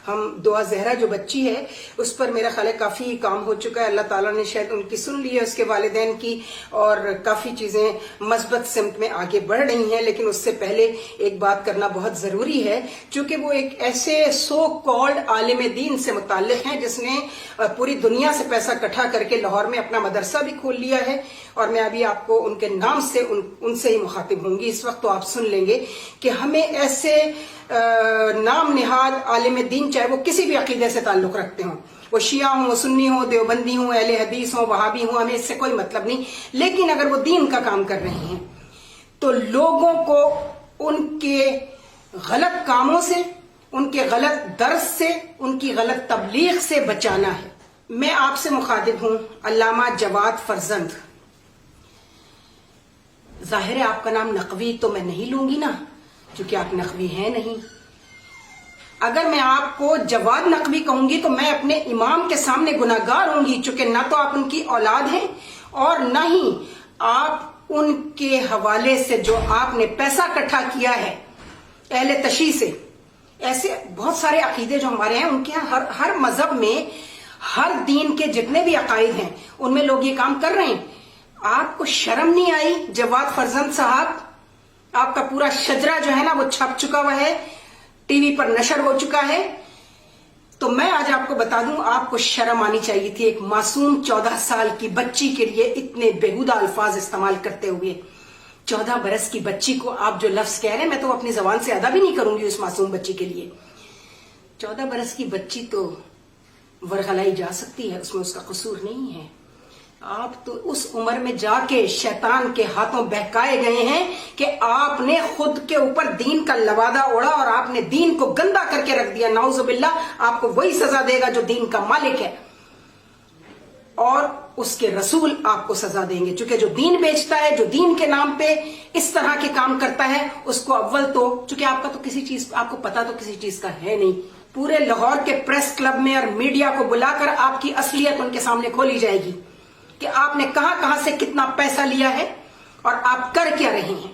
ہم دعا زہرا جو بچی ہے اس پر میرا خیال ہے کافی کام ہو چکا ہے. اللہ تعالیٰ نے شاید ان کی سن لی ہے, اس کے والدین کی, اور کافی چیزیں مثبت سمت میں آگے بڑھ رہی ہیں. لیکن اس سے پہلے ایک بات کرنا بہت ضروری ہے, چونکہ وہ ایک ایسے سو کالڈ عالم دین سے متعلق ہیں جس نے پوری دنیا سے پیسہ اکٹھا کر کے لاہور میں اپنا مدرسہ بھی کھول لیا ہے. اور میں ابھی آپ کو ان کے نام سے ان سے ہی مخاطب ہوں گی اس وقت, تو آپ سن لیں گے کہ ہمیں ایسے نام نہاد عالم دین, چاہے وہ کسی بھی عقیدے سے تعلق رکھتے ہوں, وہ شیعہ ہوں, وہ سنی ہوں, دیوبندی ہوں, اہل حدیث ہوں, وہابی ہوں, ہمیں اس سے کوئی مطلب نہیں. لیکن اگر وہ دین کا کام کر رہے ہیں تو لوگوں کو ان کے غلط کاموں سے, ان کے غلط درس سے, ان کی غلط تبلیغ سے بچانا ہے. میں آپ سے مخاطب ہوں علامہ جواد فرزند. ظاہر ہے آپ کا نام نقوی تو میں نہیں لوں گی نا, کیونکہ آپ نقوی ہیں نہیں. اگر میں آپ کو جواد نقوی کہوں گی تو میں اپنے امام کے سامنے گناہگار ہوں گی, چونکہ نہ تو آپ ان کی اولاد ہیں اور نہ ہی آپ ان کے حوالے سے جو آپ نے پیسہ اکٹھا کیا ہے اہل تشیع سے. ایسے بہت سارے عقیدے جو ہمارے ہیں, ان کے ہر مذہب میں ہر دین کے جتنے بھی عقائد ہیں ان میں لوگ یہ کام کر رہے ہیں. آپ کو شرم نہیں آئی جواد فرزند صاحب؟ آپ کا پورا شجرہ جو ہے نا وہ چھپ چکا ہوا ہے, ٹی وی پر نشر ہو چکا ہے. تو میں آج آپ کو بتا دوں, آپ کو شرم آنی چاہیے تھی ایک معصوم 14 سال کی بچی کے لیے اتنے بیہودہ الفاظ استعمال کرتے ہوئے. 14 برس کی بچی کو آپ جو لفظ کہہ رہے ہیں, میں تو اپنی زبان سے ادا بھی نہیں کروں گی اس معصوم بچی کے لیے. 14 برس کی بچی تو ورغلائی جا سکتی ہے, اس میں اس کا قصور نہیں ہے. آپ تو اس عمر میں جا کے شیطان کے ہاتھوں بہکائے گئے ہیں کہ آپ نے خود کے اوپر دین کا لبادہ اوڑھا اور آپ نے دین کو گندا کر کے رکھ دیا. نعوذ باللہ, آپ کو وہی سزا دے گا جو دین کا مالک ہے, اور اس کے رسول آپ کو سزا دیں گے. چونکہ جو دین بیچتا ہے, جو دین کے نام پہ اس طرح کے کام کرتا ہے, اس کو اول تو, چونکہ آپ کا تو کسی چیز, آپ کو پتا تو کسی چیز کا ہے نہیں, پورے لاہور کے پریس کلب میں اور میڈیا کو بلا کر آپ کی اصلیت ان کے سامنے کھولی جائے گی کہ آپ نے کہاں سے کتنا پیسہ لیا ہے اور آپ کر کیا رہے ہیں.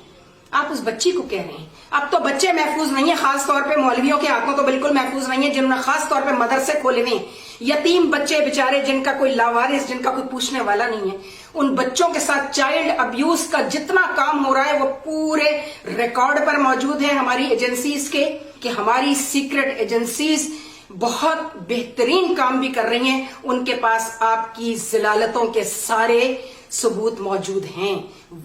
آپ اس بچی کو کہہ رہے ہیں. اب تو بچے محفوظ نہیں ہیں, خاص طور پہ مولویوں کے ہاتھوں تو بالکل محفوظ نہیں ہیں, جنہوں نے خاص طور پہ مدرسے کھولے ہوئے ہیں. یتیم بچے بیچارے, جن کا کوئی لاوارث, جن کا کوئی پوچھنے والا نہیں ہے, ان بچوں کے ساتھ چائلڈ ابیوز کا جتنا کام ہو رہا ہے وہ پورے ریکارڈ پر موجود ہے ہماری ایجنسیز کے, کہ ہماری سیکرٹ ایجنسیز بہت بہترین کام بھی کر رہی ہیں. ان کے پاس آپ کی ضلالتوں کے سارے ثبوت موجود ہیں.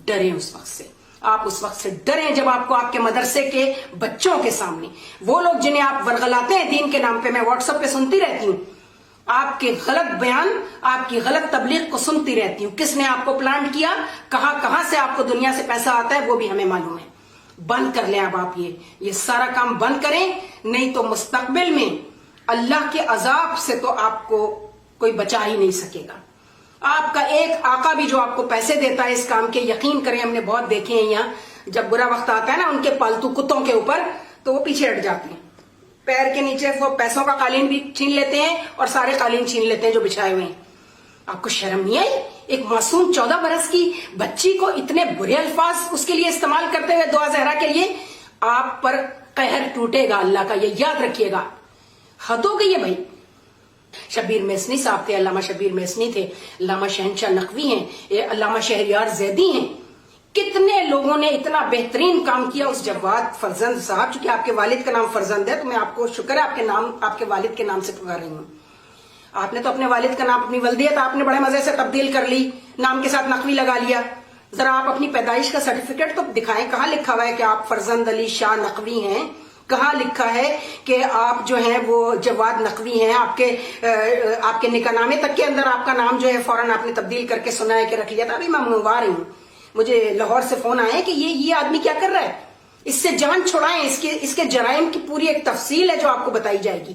ڈریں اس وقت سے, آپ اس وقت سے ڈریں جب آپ کو آپ کے مدرسے کے بچوں کے سامنے وہ لوگ جنہیں آپ ورغلاتے ہیں دین کے نام پہ, میں واٹس ایپ پہ سنتی رہتی ہوں آپ کے غلط بیان, آپ کی غلط تبلیغ کو سنتی رہتی ہوں. کس نے آپ کو پلانٹ کیا, کہاں سے آپ کو دنیا سے پیسہ آتا ہے, وہ بھی ہمیں معلوم ہے. بند کر لیں اب آپ یہ سارا کام بند کریں, نہیں تو مستقبل میں اللہ کے عذاب سے تو آپ کو کوئی بچا ہی نہیں سکے گا. آپ کا ایک آقا بھی جو آپ کو پیسے دیتا ہے اس کام کے, یقین کریں ہم نے بہت دیکھے ہیں یہاں, جب برا وقت آتا ہے نا ان کے پالتو کتوں کے اوپر, تو وہ پیچھے ہٹ جاتے ہیں, پیر کے نیچے وہ پیسوں کا قالین بھی چھین لیتے ہیں اور سارے قالین چھین لیتے ہیں جو بچھائے ہوئے ہیں. آپ کو شرم نہیں آئی ایک معصوم 14 برس کی بچی کو اتنے برے الفاظ اس کے لیے استعمال کرتے ہوئے دعا زہرا کے لیے؟ آپ پر قہر ٹوٹے گا اللہ کا, یہ یاد رکھیے گا. حد ہو گئی ہے بھائی. شبیر میسنی صاحب تھے, علامہ شبیر میسنی تھے, علامہ شہنشاہ نقوی ہیں, علامہ شہریار زیدی ہیں, کتنے لوگوں نے اتنا بہترین کام کیا. اس جواد فرزند صاحب, چونکہ آپ کے والد کا نام فرزند ہے تو میں آپ کو شکر ہے آپ کے والد کے نام سے پکار رہی ہوں. آپ نے تو اپنے والد کا نام, اپنی ولدیت آپ نے بڑے مزے سے تبدیل کر لی, نام کے ساتھ نقوی لگا لیا. ذرا آپ اپنی پیدائش کا سرٹیفکیٹ تو دکھائیں, کہاں لکھا ہوا ہے کہ آپ فرزند علی شاہ نقوی ہیں, کہاں لکھا ہے کہ آپ جو ہیں وہ جواد نقوی ہیں. آپ کے نکاح نامے تک کے اندر آپ کا نام جو ہے فوراً آپ نے تبدیل کر کے سنا ہے کہ رکھ لیا تھا. ابھی میں منگوا رہی ہوں, مجھے لاہور سے فون آئے کہ یہ آدمی کیا کر رہا ہے, اس سے جان چھڑائیں. اس کے جرائم کی پوری ایک تفصیل ہے جو آپ کو بتائی جائے گی.